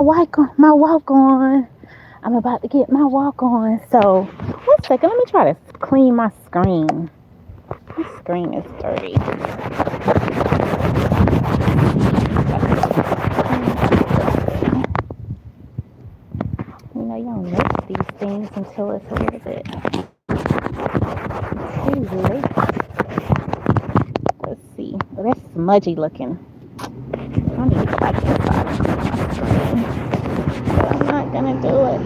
my walk on. I'm about to get my walk on. So, one second, let me try to clean my screen. My screen is dirty. You know, you don't notice these things until it's a little bit too late. Let's see. Oh, that's smudgy looking. I need to get back inside and clean my screen. But I'm not gonna do it.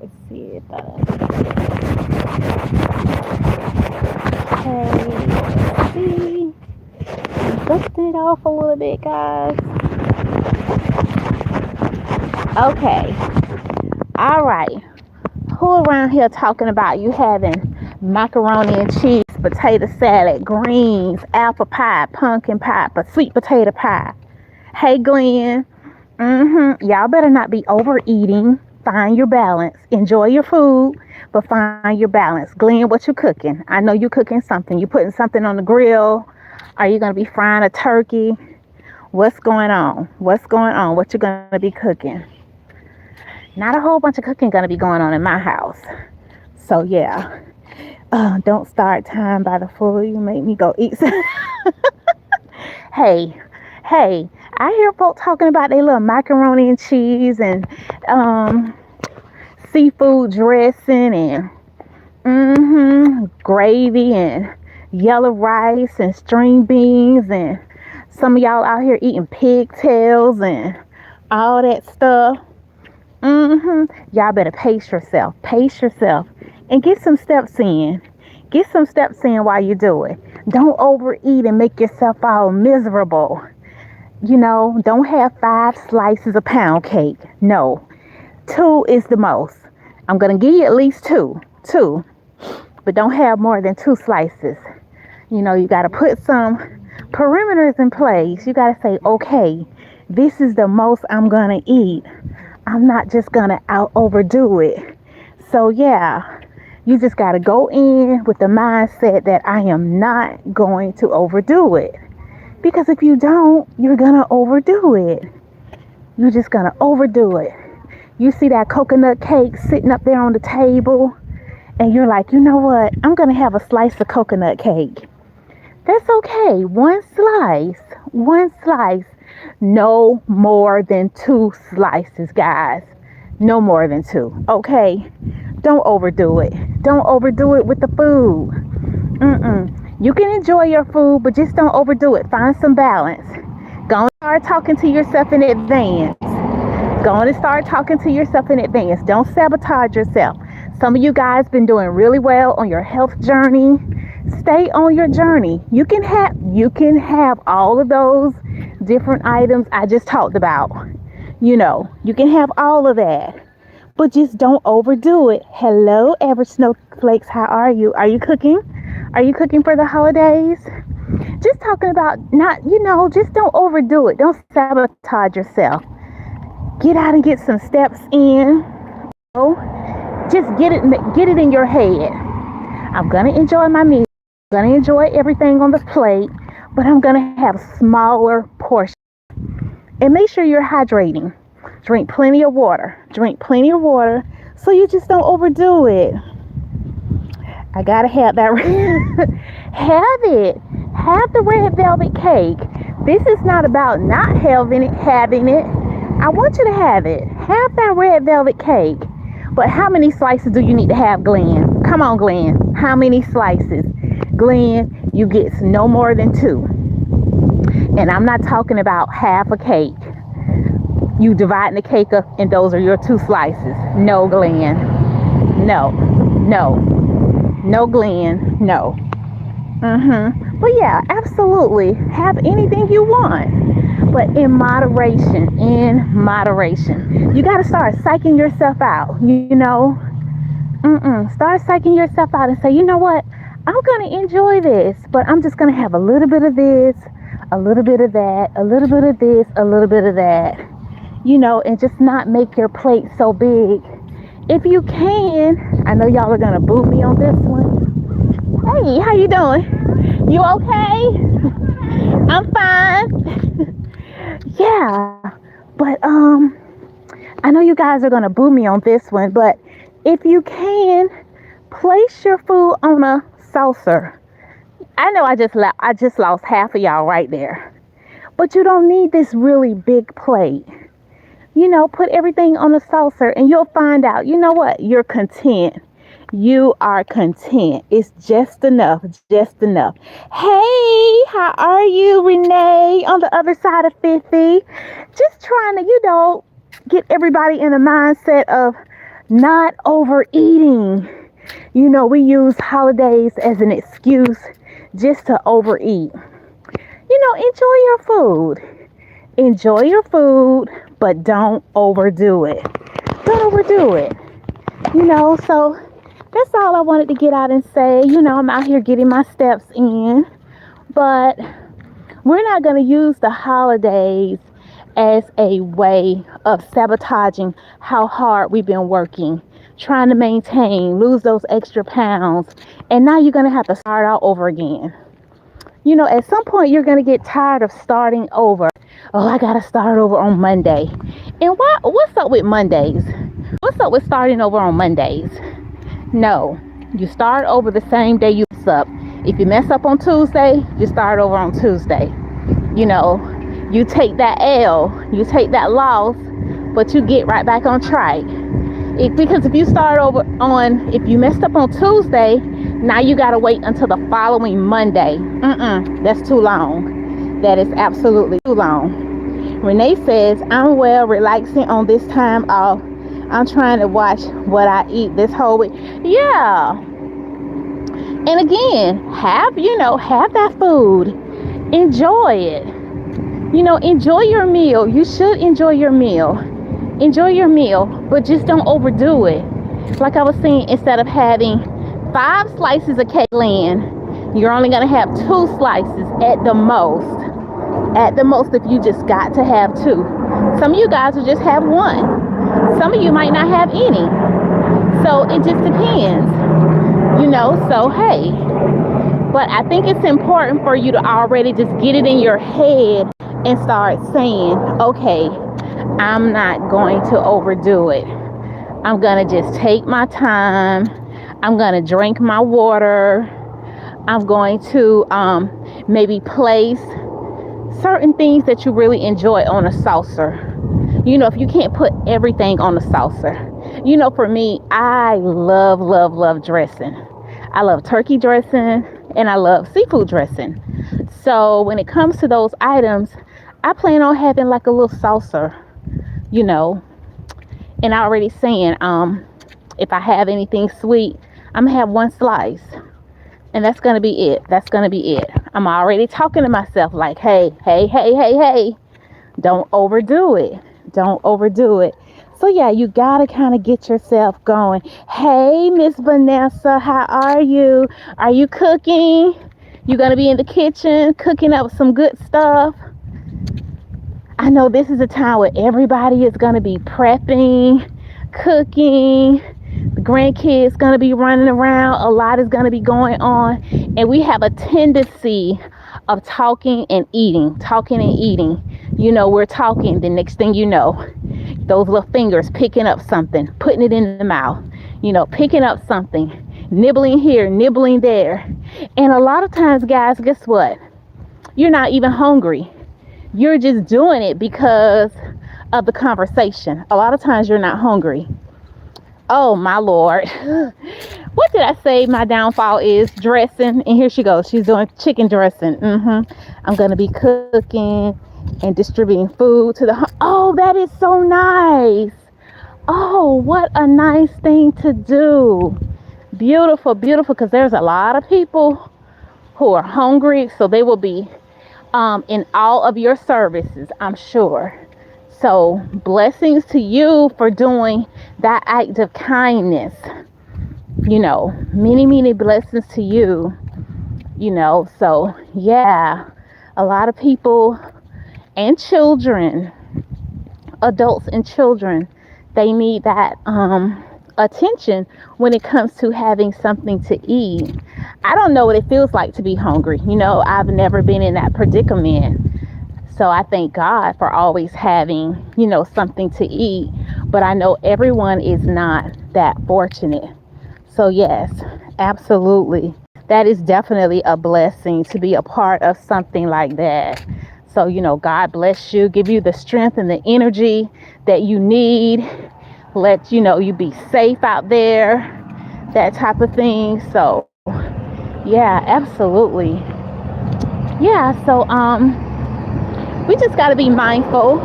Let's see if okay. Let's see. I'm dusting it off a little bit, guys. Okay. All right. Who around here talking about you having macaroni and cheese, potato salad, greens, apple pie, pumpkin pie, but sweet potato pie? Hey, Glenn. Y'all better not be overeating. Find your balance. Enjoy your food, but find your balance. Glenn, what you cooking? I know you cooking something. You putting something on the grill. Are you gonna be frying a turkey? What's going on? What's going on? What you gonna be cooking? Not a whole bunch of cooking gonna be going on in my house. So yeah. Don't start time by the fool. You make me go eat some. Hey, hey, I hear folk talking about their little macaroni and cheese and seafood dressing and gravy and yellow rice and string beans, and some of y'all out here eating pigtails and all that stuff. Y'all better pace yourself. Pace yourself and get some steps in. Get some steps in while you do it. Don't overeat and make yourself all miserable. You know, don't have 5 slices of pound cake. No, 2 is the most. I'm going to give you at least 2. 2. But don't have more than 2 slices. You know, you got to put some perimeters in place. You got to say, okay, this is the most I'm going to eat. I'm not just going to overdo it. So, yeah, you just got to go in with the mindset that I am not going to overdo it. Because if you don't, you're going to overdo it. You're just going to overdo it. You see that coconut cake sitting up there on the table, and you're like, you know what? I'm going to have a slice of coconut cake. That's okay. One slice. One slice. No more than 2 slices, guys. No more than 2. Okay? Don't overdo it. Don't overdo it with the food. You can enjoy your food, but just don't overdo it. Find some balance. Go and start talking to yourself in advance. Go on and start talking to yourself in advance. Don't sabotage yourself. Some of you guys been doing really well on your health journey. Stay on your journey. You can have all of those different items I just talked about. You know, you can have all of that. But just don't overdo it. Hello, average snowflakes. How are you? Are you cooking? Are you cooking for the holidays? Just talking about just don't overdo it. Don't sabotage yourself. Get out and get some steps in. Just get it in your head. I'm gonna enjoy my meal. I'm gonna enjoy everything on the plate, but I'm gonna have smaller portions. And make sure you're hydrating. Drink plenty of water. Drink plenty of water so you just don't overdo it. I gotta have that. Have it. Have the red velvet cake. This is not about not having it. I want you to have it. Have that red velvet cake. But how many slices do you need to have, Glenn? Come on, Glenn. How many slices? Glenn, you get no more than 2. And I'm not talking about half a cake. You dividing the cake up and those are your 2 slices. No, Glenn. No. No, Glenn. No. But yeah, absolutely. Have anything you want. But in moderation. You got to start psyching yourself out. You know. Start psyching yourself out and say, you know what? I'm going to enjoy this. But I'm just going to have a little bit of this. A little bit of that. A little bit of this. A little bit of that. You know, and just not make your plate so big. If you can, I know y'all are going to boo me on this one. Hey, how you doing? You okay? I'm fine. Yeah, but I know you guys are gonna boo me on this one, but if you can, place your food on a saucer. I know I just lost half of y'all right there, but you don't need this really big plate. Put everything on a saucer, and you'll find out. You know what? You're content. You are content. It's just enough, just enough. Hey, how are you, Renee, on the other side of 50? Just trying to, get everybody in a mindset of not overeating. We use holidays as an excuse just to overeat. Enjoy your food. Enjoy your food, but don't overdo it. Don't overdo it. So that's all I wanted to get out and say. I'm out here getting my steps in, but we're not going to use the holidays as a way of sabotaging how hard we've been working, trying to lose those extra pounds, and now you're going to have to start all over again. At some point you're going to get tired of starting over. Oh, I got to start over on Monday. And what's up with Mondays? What's up with starting over on Mondays? No, you start over the same day you mess up. If you mess up on Tuesday, you start over on Tuesday. You take that L, you take that loss, but you get right back on track. Because if you start over if you messed up on Tuesday, now you got to wait until the following Monday. That's too long. That is absolutely too long. Renee says, I'm well, relaxing on this time off. I'm trying to watch what I eat this whole week. Yeah. And again, have that food. Enjoy it. Enjoy your meal. You should enjoy your meal. Enjoy your meal, but just don't overdo it. Like I was saying, instead of having 5 slices of cake land, you're only going to have 2 slices at the most. At the most, if you just got to have 2. Some of you guys will just have 1. Some of you might not have any. So it just depends. So hey. But I think it's important for you to already just get it in your head and start saying, okay, I'm not going to overdo it. I'm going to just take my time. I'm going to drink my water. I'm going to maybe place certain things that you really enjoy on a saucer. If you can't put everything on a saucer. For me, I love dressing. I love turkey dressing and I love seafood dressing. So when it comes to those items, I plan on having like a little saucer, and I already saying, if I have anything sweet, I'm gonna have 1 slice, and that's gonna be it. I'm already talking to myself like, hey, don't overdo it. So yeah, you gotta kind of get yourself going. Hey, Miss Vanessa, how are you? Are you cooking? You gonna be in the kitchen cooking up some good stuff? I know this is a time where everybody is going to be prepping, cooking, the grandkids going to be running around, a lot is going to be going on, and we have a tendency of talking and eating. We're talking, the next thing you know, those little fingers picking up something, putting it in the mouth, picking up something, nibbling here, nibbling there. And a lot of times, guys, guess what? You're not even hungry. You're just doing it because of the conversation. A lot of times you're not hungry. Oh, my Lord. What did I say my downfall is? Dressing. And here she goes. She's doing chicken dressing. I'm going to be cooking and distributing food to the... Oh, that is so nice. Oh, what a nice thing to do. Beautiful, because there's a lot of people who are hungry. So they will be in all of your services, I'm sure. So blessings to you for doing that act of kindness. Many blessings to you. So yeah, a lot of people and children, adults and children, they need that attention when it comes to having something to eat. I don't know what it feels like to be hungry. I've never been in that predicament. So I thank God for always having, something to eat. But I know everyone is not that fortunate. So yes, absolutely. That is definitely a blessing to be a part of something like that. So, God bless you, give you the strength and the energy that you need. Let you be safe out there, that type of thing. So, yeah, absolutely. Yeah, so we just got to be mindful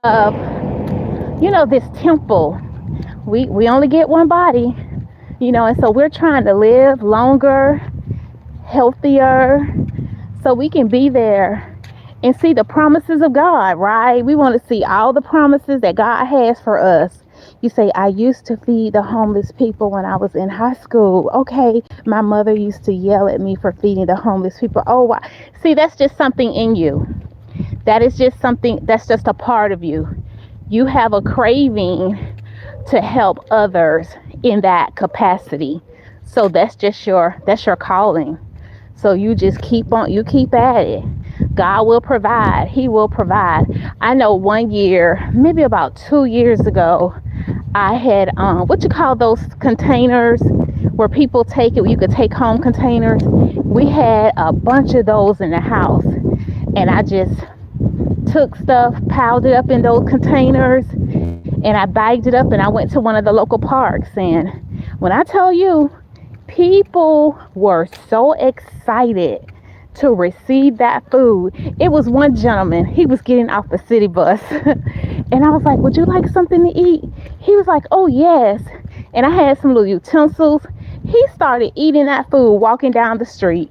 of this temple. We only get one body, and so we're trying to live longer, healthier, so we can be there and see the promises of God, right? We want to see all the promises that God has for us. You say, I used to feed the homeless people when I was in high school. Okay, my mother used to yell at me for feeding the homeless people. Oh, wow. See, that's just something in you. That is just something, that's just a part of you. You have a craving to help others in that capacity. So that's your calling. So you just keep at it. God will provide. He will provide. I know one year, maybe about 2 years ago, I had what you call those containers where people take it, you could take home containers. We had a bunch of those in the house, and I just took stuff, piled it up in those containers, and I bagged it up, and I went to one of the local parks. And when I tell you, people were so excited to receive that food. It was one gentleman, he was getting off the city bus, and I was like, would you like something to eat? He was like, oh yes. And I had some little utensils. He started eating that food walking down the street.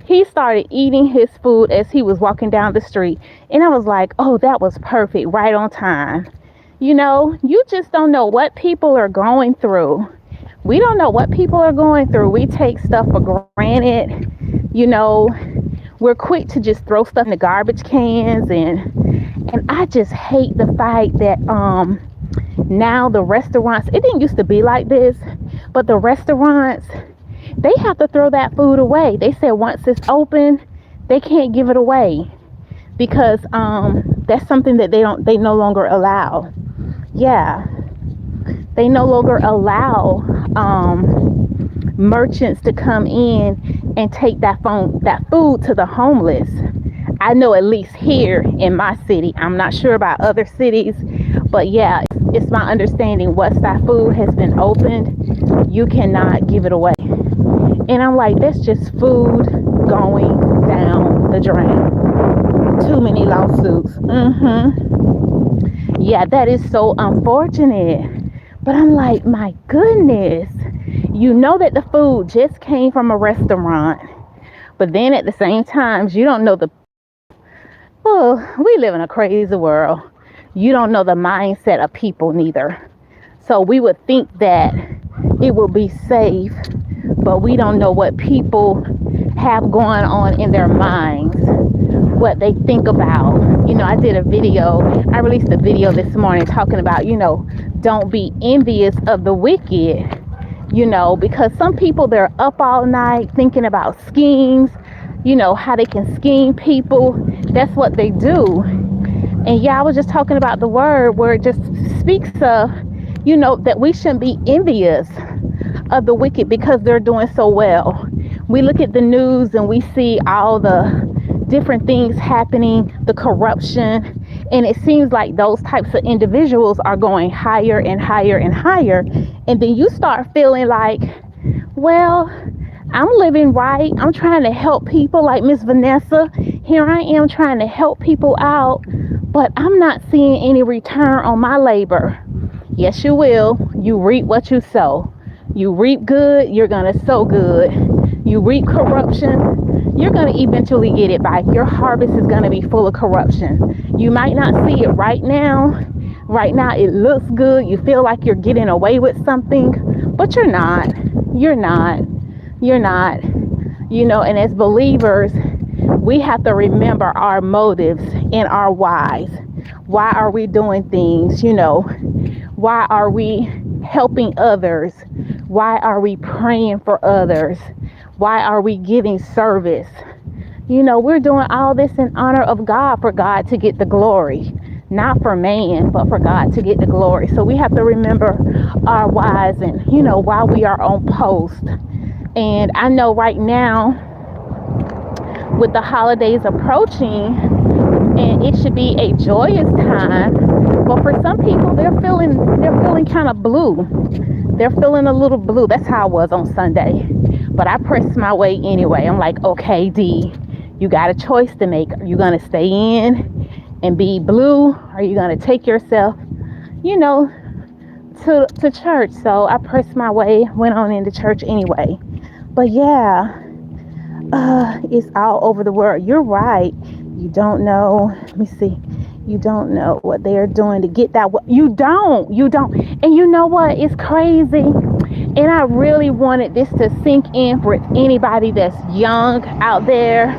He started eating his food as he was walking down the street. And I was like, oh, that was perfect, right on time. You just don't know what people are going through. We don't know what people are going through. We take stuff for granted. We're quick to just throw stuff in the garbage cans. And I just hate the fact that now the restaurants, it didn't used to be like this, but the restaurants, they have to throw that food away. They said once it's open, they can't give it away because that's something that they no longer allow. Yeah, they no longer allow merchants to come in and take that food to the homeless. I know at least here in my city. I'm not sure about other cities, but yeah, it's my understanding once that food has been opened, you cannot give it away. And I'm like, that's just food going down the drain. Too many lawsuits. Yeah, that is so unfortunate. But I'm like, my goodness, that the food just came from a restaurant. But then at the same time, you don't know we live in a crazy world. You don't know the mindset of people neither. So we would think that it will be safe, but we don't know what people have going on in their minds, what they think about. I released a video this morning talking about, don't be envious of the wicked, because some people, they're up all night thinking about schemes, how they can scheme people. That's what they do. And yeah, I was just talking about the word where it just speaks of, that we shouldn't be envious of the wicked because they're doing so well. We look at the news and we see all the different things happening, the corruption, and it seems like those types of individuals are going higher and higher and higher. And then you start feeling like, well, I'm living right. I'm trying to help people like Miss Vanessa. Here I am trying to help people out, but I'm not seeing any return on my labor. Yes, you will. You reap what you sow. You reap good, you're going to sow good. You reap corruption, you're going to eventually get it back. Your harvest is going to be full of corruption. You might not see it right now. Right now, it looks good. You feel like you're getting away with something, but you're not. You're not. You're not. And as believers, we have to remember our motives and our whys. Why are we doing things? Why are we helping others Why are we praying for others? Why are we giving service? We're doing all this in honor of God, for God to get the glory, not for man, but for God to get the glory. So we have to remember our whys, and while we are on post. And I know right now, with the holidays approaching, and it should be a joyous time, but for some people, they're feeling kind of blue. They're feeling a little blue. That's how I was on Sunday. But I pressed my way anyway. I'm like, okay, D, you got a choice to make. Are you going to stay in and be blue? Or are you going to take yourself, to church? So I pressed my way, went on into church anyway. But yeah, it's all over the world. You're right. You don't know. Let me see. You don't know what they are doing to get that. You don't. And you know what? It's crazy. And I really wanted this to sink in for anybody that's young out there.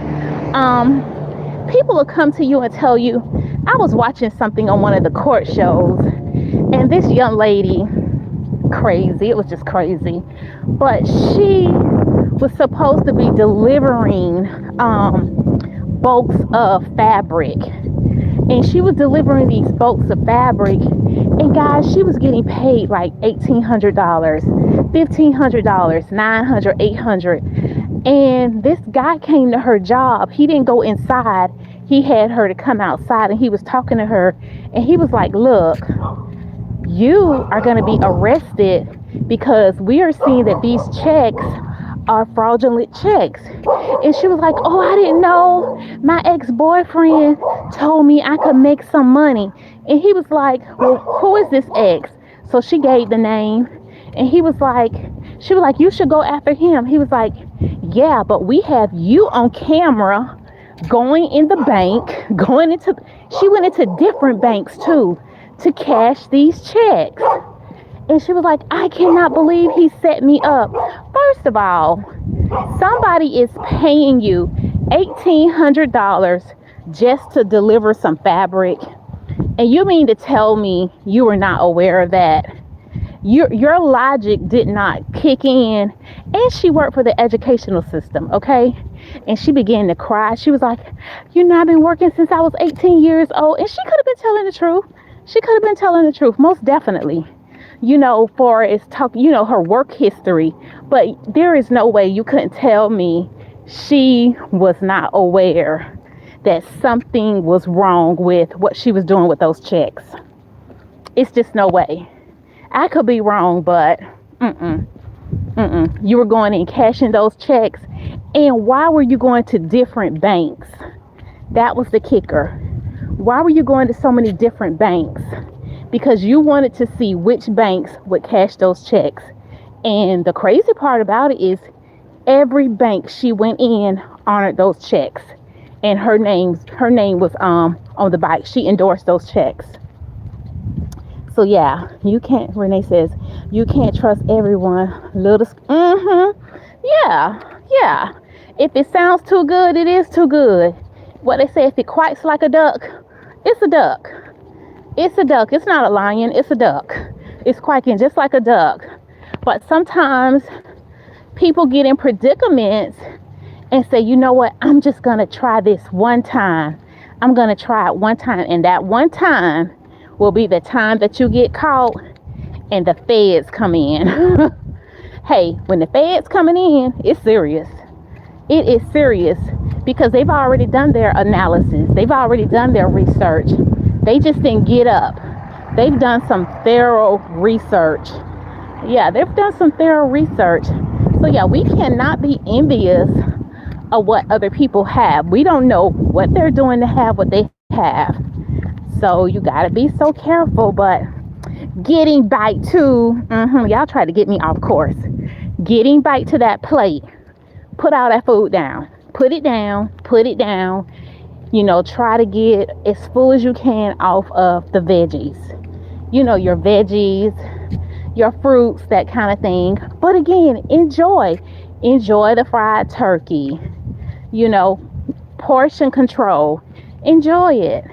People will come to you and tell you, I was watching something on one of the court shows, and this young lady, crazy. It was just crazy. But she was supposed to be delivering bulks of fabric. And she was delivering these bulks of fabric. And guys, she was getting paid like $1,800, $1,500, $900, $800. And this guy came to her job. He didn't go inside. He had her to come outside, and he was talking to her. And he was like, look, you are going to be arrested because we are seeing that these checks are fraudulent checks. And she was like, oh, I didn't know. My ex-boyfriend told me I could make some money. And he was like, well, who is this ex? So she gave the name. And she was like, you should go after him. He was like, yeah, but we have you on camera going in the bank, she went into different banks too to cash these checks. And she was like, I cannot believe he set me up. First of all, somebody is paying you $1,800 just to deliver some fabric. And you mean to tell me you were not aware of that? Your logic did not kick in. And she worked for the educational system, okay? And she began to cry. She was like, I've been working since I was 18 years old. And she could have been telling the truth. She could have been telling the truth, most definitely. For its talk, her work history. But there is no way you couldn't tell me she was not aware that something was wrong with what she was doing with those checks. It's just no way. I could be wrong, but you were going and cashing those checks. And why were you going to different banks? That was the kicker. Why were you going to so many different banks? Because you wanted to see which banks would cash those checks. And the crazy part about it is every bank she went in honored those checks. And her name was on the bike. She endorsed those checks. So yeah, Renee says, you can't trust everyone. Yeah. If it sounds too good, it is too good. What they say, if it quacks like a duck, it's a duck. It's a duck. It's not a lion. It's a duck. It's quacking just like a duck. But sometimes people get in predicaments and say, you know what? I'm just going to try this one time. I'm going to try it one time. And that one time will be the time that you get caught and the feds come in. Hey, when the feds coming in, it's serious. It is serious because they've already done their analysis. They've already done their research. They just didn't get up. They've done some thorough research. Yeah, they've done some thorough research. So yeah, we cannot be envious of what other people have. We don't know what they're doing to have what they have. So you got to be so careful. But getting back to, y'all try to get me off course. Getting back to that plate. Put all that food down. Put it down. Try to get as full as you can off of the veggies. Your veggies, your fruits, that kind of thing. But again, enjoy the fried turkey. Portion control. Enjoy it.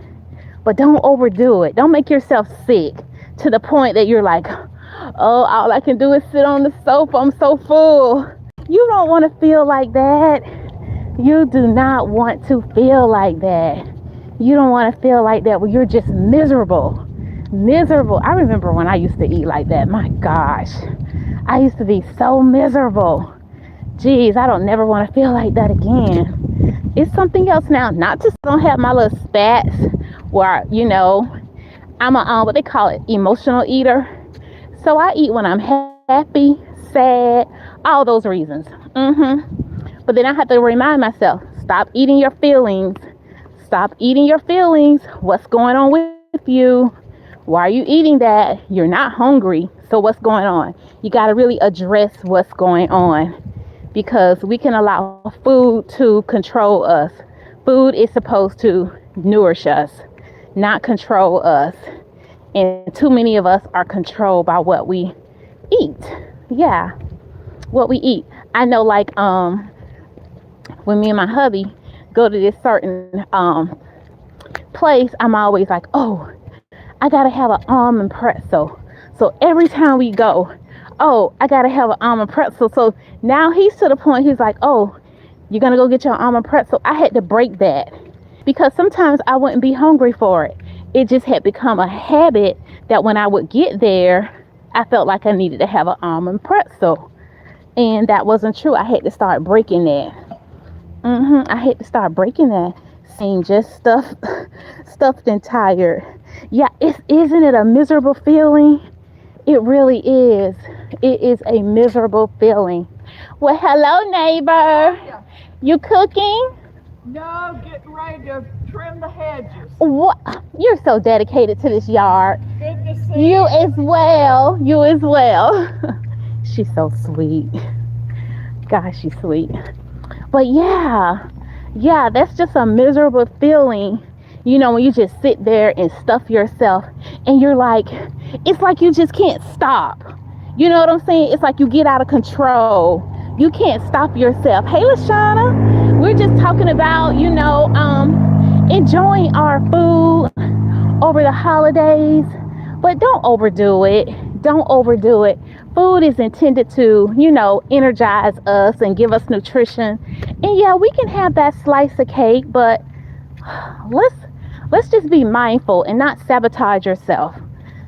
But don't overdo it. Don't make yourself sick to the point that you're like, Oh, all I can do is sit on the sofa. I'm so full. You don't want to feel like that. You do not want to feel like that. You don't want to feel like that where you're just miserable. Miserable. I remember when I used to eat like that. My gosh. I used to be so miserable. Geez, I don't never want to feel like that again. It's something else now. Not to don't have my little spats where, I'm a what they call it, emotional eater. So I eat when I'm happy, sad, all those reasons. But then I have to remind myself, stop eating your feelings. Stop eating your feelings. What's going on with you? Why are you eating that? You're not hungry. So what's going on? You got to really address what's going on, because we can allow food to control us. Food is supposed to nourish us, not control us. And too many of us are controlled by what we eat. Yeah, what we eat. I know, like, when me and my hubby go to this certain place, I'm always like, oh, I gotta have an almond pretzel. So every time we go, oh, I gotta have an almond pretzel. So now he's to the point, he's like, oh, you're gonna go get your almond pretzel. I had to break that, because sometimes I wouldn't be hungry for it. It just had become a habit that when I would get there, I felt like I needed to have an almond pretzel. And that wasn't true. I had to start breaking that. I had to start breaking that. Seeing just stuffed and tired. Yeah, isn't it a miserable feeling? It really is. It is a miserable feeling. Well, hello, neighbor. Yeah. You cooking? No, getting ready to trim the hedges. What? You're so dedicated to this yard. Good to see You as well. You as well. She's so sweet. Gosh, she's sweet. But yeah, that's just a miserable feeling. When you just sit there and stuff yourself and you're like, it's like you just can't stop. You know what I'm saying? It's like you get out of control. You can't stop yourself. Hey, Lashana, we're just talking about, enjoying our food over the holidays, but don't overdo it. Don't overdo it. Food is intended to, energize us and give us nutrition. And yeah, we can have that slice of cake, but let's just be mindful and not sabotage yourself.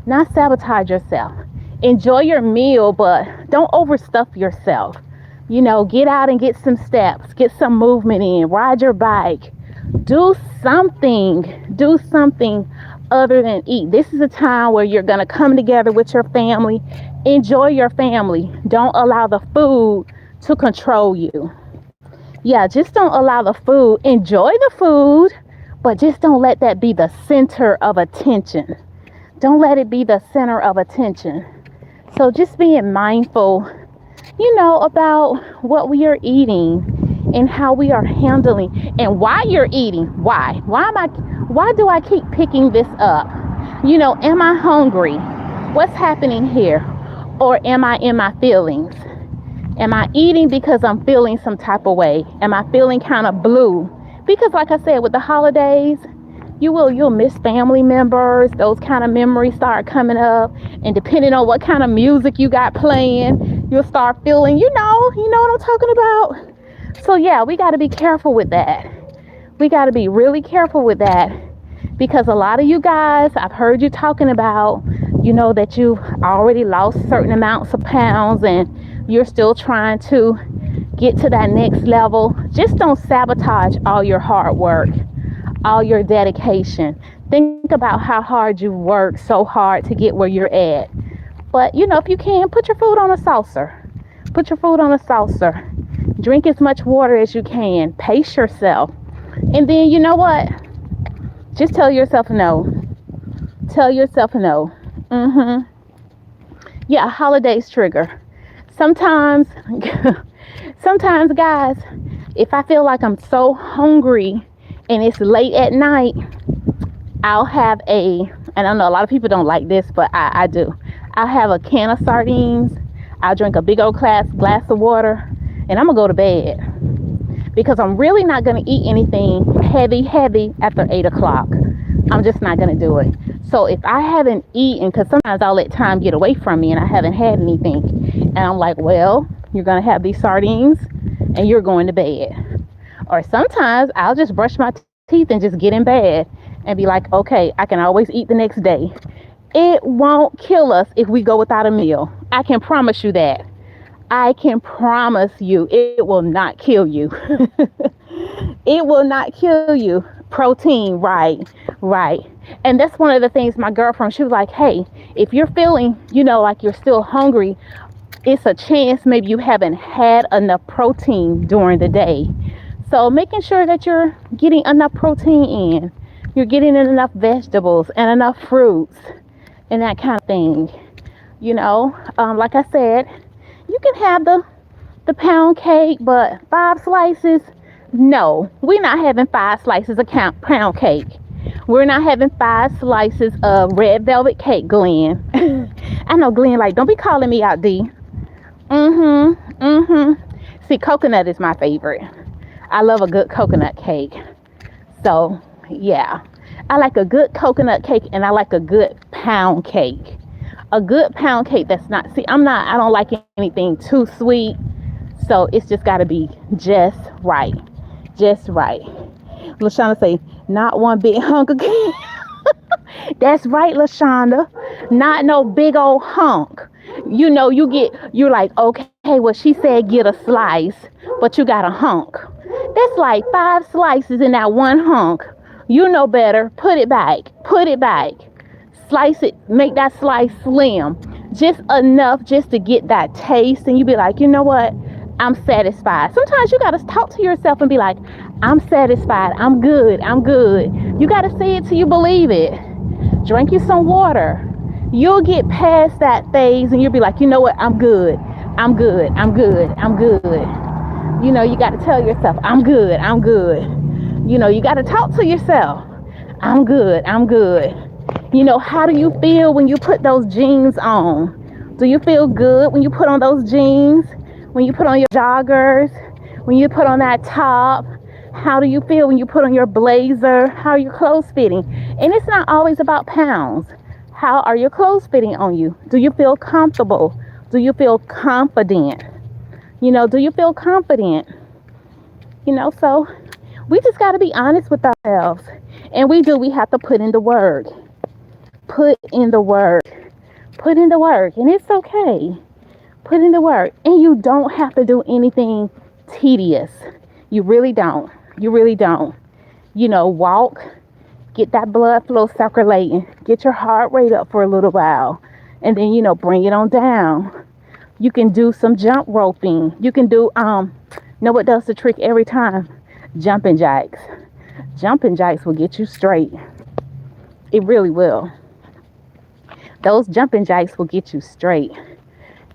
Not sabotage yourself. Enjoy your meal, but don't overstuff yourself. Get out and get some steps, get some movement in, ride your bike, do something other than eat. This is a time where you're going to come together with your family. Enjoy your family. Don't allow the food to control you. Yeah, just don't allow the food. Enjoy the food, but just don't let that be the center of attention. Don't let it be the center of attention. So just being mindful, about what we are eating and how we are handling and why you're eating. Why do I keep picking this up? Am I hungry? What's happening here? Or am I in my feelings? Am I eating because I'm feeling some type of way? Am I feeling kind of blue? Because like I said, with the holidays, you'll miss family members. Those kind of memories start coming up, and depending on what kind of music you got playing, you'll start feeling, you know what I'm talking about. So yeah, we got to be careful with that. We got to be really careful with that, because a lot of you guys, I've heard you talking about, that you've already lost certain amounts of pounds and you're still trying to get to that next level. Just don't sabotage all your hard work, all your dedication. Think about how hard you worked so hard to get where you're at. But if you can, put your food on a saucer. Put your food on a saucer. Drink as much water as you can. Pace yourself. And then you know what? Just tell yourself no. Tell yourself no. Yeah, holidays trigger. Sometimes guys, if I feel like I'm so hungry and it's late at night, I'll have and I know a lot of people don't like this, but I do. I'll have a can of sardines. I'll drink a big old glass of water, and I'm gonna go to bed, because I'm really not gonna eat anything heavy after 8 o'clock. I'm just not gonna do it. So if I haven't eaten, because sometimes I'll let time get away from me and I haven't had anything, and I'm like, well, you're going to have these sardines and you're going to bed. Or sometimes I'll just brush my teeth and just get in bed and be like, okay, I can always eat the next day. It won't kill us if we go without a meal. I can promise you that. I can promise you it will not kill you. It will not kill you. Protein, right, right. And that's one of the things my girlfriend, she was like, hey, if you're feeling, like you're still hungry, it's a chance maybe you haven't had enough protein during the day. So making sure that you're getting enough protein in, you're getting in enough vegetables and enough fruits and that kind of thing. Like I said, you can have the pound cake, but 5 slices, no, we're not having 5 slices of pound cake. We're not having 5 slices of red velvet cake, Glenn. I know Glenn, like, don't be calling me out, D. See, coconut is my favorite. I love a good coconut cake. So, yeah. I like a good coconut cake and I like a good pound cake. A good pound cake that's not, see, I don't like anything too sweet. So it's just got to be just right. Just right. LaShonda say, not one big hunk of cake. That's right, LaShonda. Not no big old hunk. You're like, okay, well, she said get a slice, but you got a hunk. That's like 5 slices in that one hunk. You know better. Put it back. Put it back. Slice it. Make that slice slim. Just enough just to get that taste. And you be like, you know what? I'm satisfied. Sometimes you got to talk to yourself and be like, I'm satisfied. I'm good. I'm good. You got to say it till you believe it. Drink you some water. You'll get past that phase and you'll be like, you know what? I'm good. I'm good. I'm good. I'm good. You got to tell yourself, I'm good. I'm good. You got to talk to yourself. I'm good. I'm good. How do you feel when you put those jeans on? Do you feel good when you put on those jeans? When you put on your joggers? When you put on that top? How do you feel when you put on your blazer? How are your clothes fitting? And it's not always about pounds. How are your clothes fitting on you? Do you feel comfortable? Do you feel confident? Do you feel confident? So we just got to be honest with ourselves. And we have to put in the work. Put in the work. Put in the work. And it's okay. Put in the work. And you don't have to do anything tedious. You really don't. You really don't. Walk. Get that blood flow circulating. Get your heart rate up for a little while. And then, bring it on down. You can do some jump roping. You can do, know what does the trick every time? Jumping jacks. Jumping jacks will get you straight. It really will. Those jumping jacks will get you straight.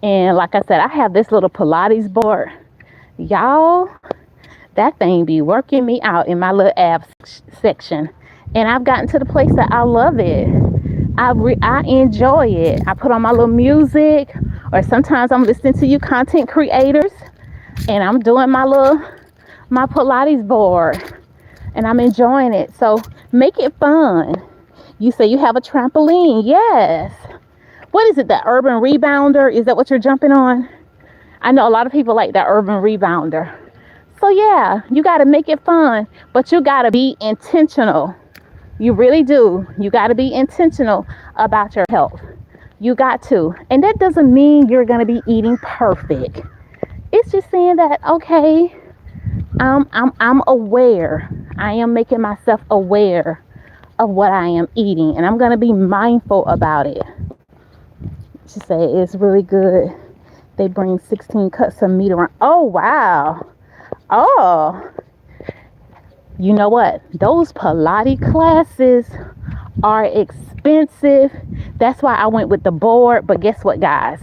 And like I said, I have this little Pilates board. Y'all, that thing be working me out in my little abs section. And I've gotten to the place that I love it. I enjoy it. I put on my little music, or sometimes I'm listening to you content creators, and I'm doing my Pilates board, and I'm enjoying it. So make it fun. You say you have a trampoline. Yes. What is it? The urban rebounder? Is that what you're jumping on? I know a lot of people like that urban rebounder. So yeah, you got to make it fun, but you got to be intentional. You really do. You got to be intentional about your health. You got to. And that doesn't mean you're going to be eating perfect. It's just saying that, okay, I'm aware. I am making myself aware of what I am eating, and I'm going to be mindful about it. She said it's really good. They bring 16 cuts of meat around. Oh, wow. Oh, you know what? Those Pilates classes are expensive. That's why I went with the board. But guess what, guys?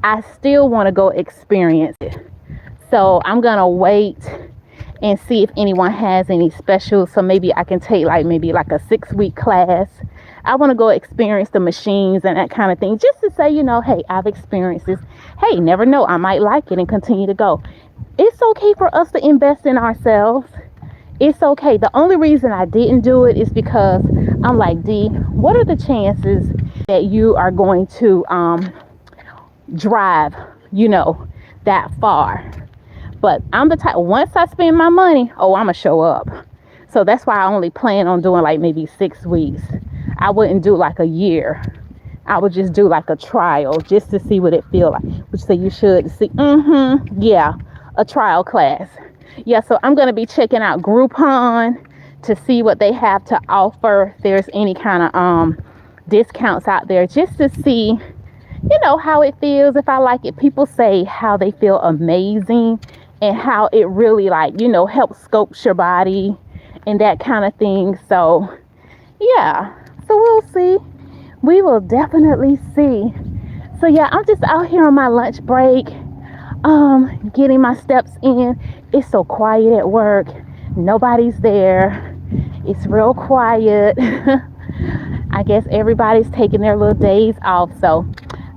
I still want to go experience it. So I'm going to wait and see if anyone has any specials. So maybe I can take maybe a 6-week class. I want to go experience the machines and that kind of thing. Just to say, hey, I've experienced this. Hey, never know. I might like it and continue to go. It's okay for us to invest in ourselves. It's okay. The only reason I didn't do it is because I'm like, D, what are the chances that you are going to drive, that far? But I'm the type, once I spend my money, oh, I'm going to show up. So that's why I only plan on doing like maybe 6 weeks. I wouldn't do like a year. I would just do like a trial just to see what it feel like. Which say you should see. Yeah, a trial class. Yeah, so I'm gonna be checking out Groupon to see what they have to offer. If there's any kind of discounts out there, just to see, how it feels. If I like it, people say how they feel amazing and how it really like, helps sculpt your body and that kind of thing. So yeah, so we'll see. We will definitely see. So yeah, I'm just out here on my lunch break, getting my steps in. It's so quiet at work. Nobody's there. It's real quiet. I guess everybody's taking their little days off. So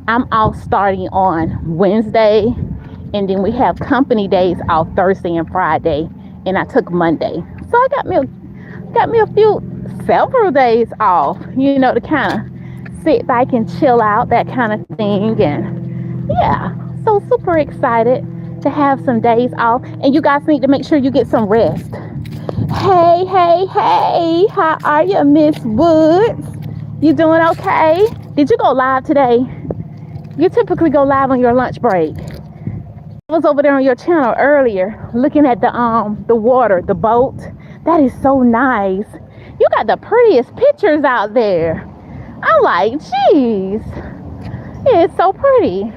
I'm off starting on Wednesday, and then we have company days off Thursday and Friday, and I took Monday. So I got me a few several days off, to kind of sit back and chill out, that kind of thing. And yeah, so super excited to have some days off. And you guys need to make sure you get some rest. Hey, hey, hey, how are you, Miss Woods? You doing okay? Did you go live today? You typically go live on your lunch break. I was over there on your channel earlier looking at the water, the boat. That is so nice. You got the prettiest pictures out there. I'm like, geez, it's so pretty.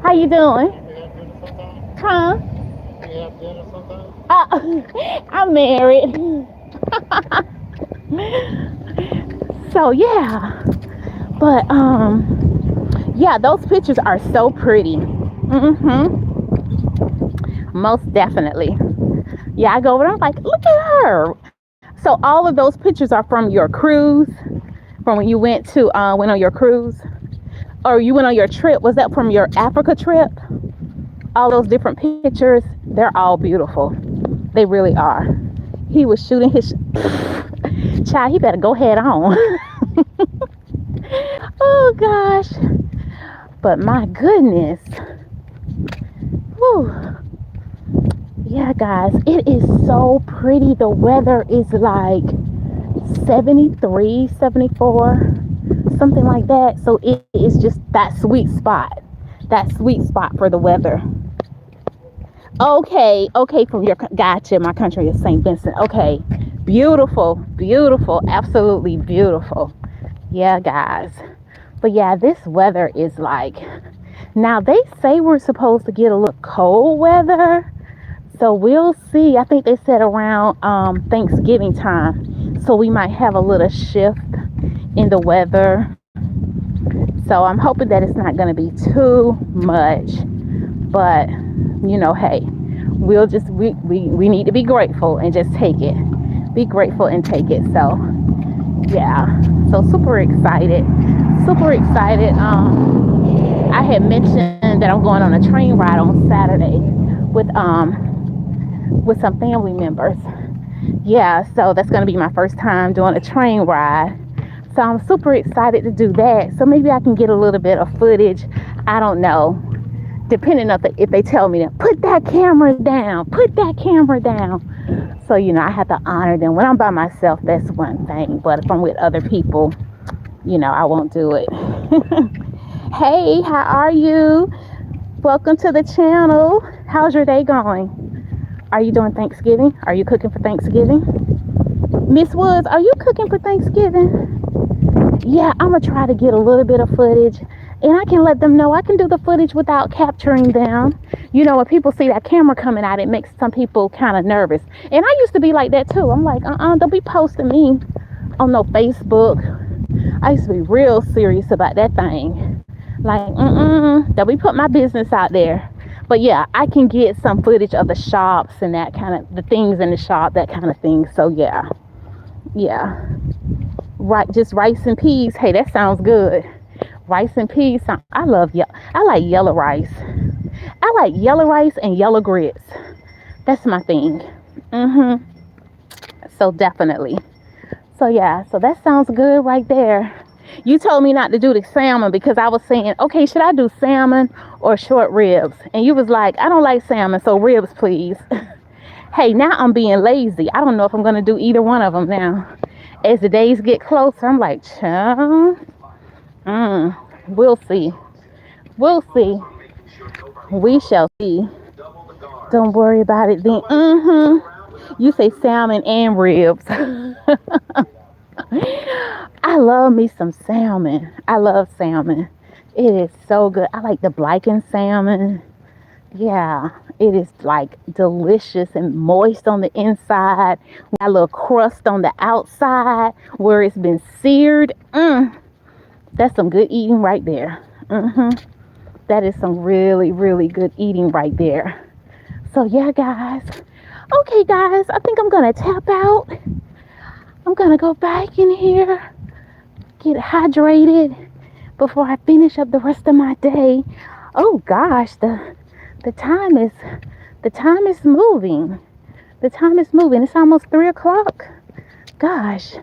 How you doing? Huh? I'm married. So yeah, but yeah, those pictures are so pretty. Most definitely. Yeah, I go over there, I'm like, look at her. So all of those pictures are from your cruise, from when you went on your cruise, or you went on your trip. Was that from your Africa trip? All those different pictures, they're all beautiful. They really are. He was shooting his child. He better go head on. Oh gosh. But my goodness. Whew. Yeah, guys, it is so pretty. The weather is like 73, 74, something like that. So it is just that sweet spot for the weather. Okay, from your, gotcha, my country is St. Vincent. Okay, beautiful, absolutely beautiful. Yeah, guys. But yeah, this weather is like, now they say we're supposed to get a little cold weather. So we'll see. I think they said around Thanksgiving time. So we might have a little shift in the weather. So I'm hoping that it's not going to be too much. But, hey, we need to be grateful and just take it. Be grateful and take it. So, yeah. So super excited. I had mentioned that I'm going on a train ride on Saturday with some family members. Yeah, so that's going to be my first time doing a train ride. So I'm super excited to do that. So maybe I can get a little bit of footage. I don't know. Depending on if they tell me to put that camera down. So, I have to honor them. When I'm by myself, that's one thing. But if I'm with other people, I won't do it. Hey, how are you? Welcome to the channel. How's your day going? Are you doing Thanksgiving? Are you cooking for Thanksgiving? Miss Woods, are you cooking for Thanksgiving? Yeah, I'm going to try to get a little bit of footage. And I can let them know I can do the footage without capturing them. When people see that camera coming out, it makes some people kind of nervous. And I used to be like that too. I'm like, don't be posting me on no Facebook. I used to be real serious about that thing. Like, don't be put my business out there. But yeah, I can get some footage of the shops and that kind of, the things in the shop, that kind of thing. So yeah. Right, just rice and peas. Hey, that sounds good. Rice and peas. I like yellow rice. I like yellow rice and yellow grits. That's my thing. So definitely. So yeah, so that sounds good right there. You told me not to do the salmon because I was saying, okay, should I do salmon or short ribs? And you was like, I don't like salmon, so ribs, please. Hey, now I'm being lazy. I don't know if I'm going to do either one of them now. As the days get closer, I'm like, child, we'll see. We'll see. We shall see. Don't worry about it then. You say salmon and ribs. I love me some salmon. I love salmon. It is so good. I like the blackened salmon. Yeah, it is like delicious and moist on the inside. Got a little crust on the outside where it's been seared. That's some good eating right there. That is some really, really good eating right there. So yeah, guys. Okay, guys, I think I'm going to tap out. I'm going to go back in here, get hydrated before I finish up the rest of my day. Oh gosh, the time is moving. The time is moving. It's almost 3 o'clock. Gosh,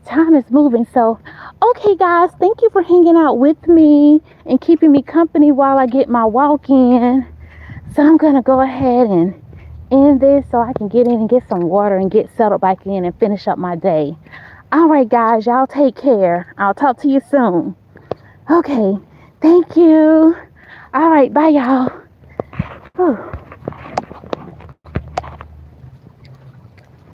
time is moving. So, okay, guys, thank you for hanging out with me and keeping me company while I get my walk in. So I'm gonna go ahead and end this so I can get in and get some water and get settled back in and finish up my day. All right, guys, y'all take care. I'll talk to you soon. Okay, thank you. All right, bye, y'all. Whew.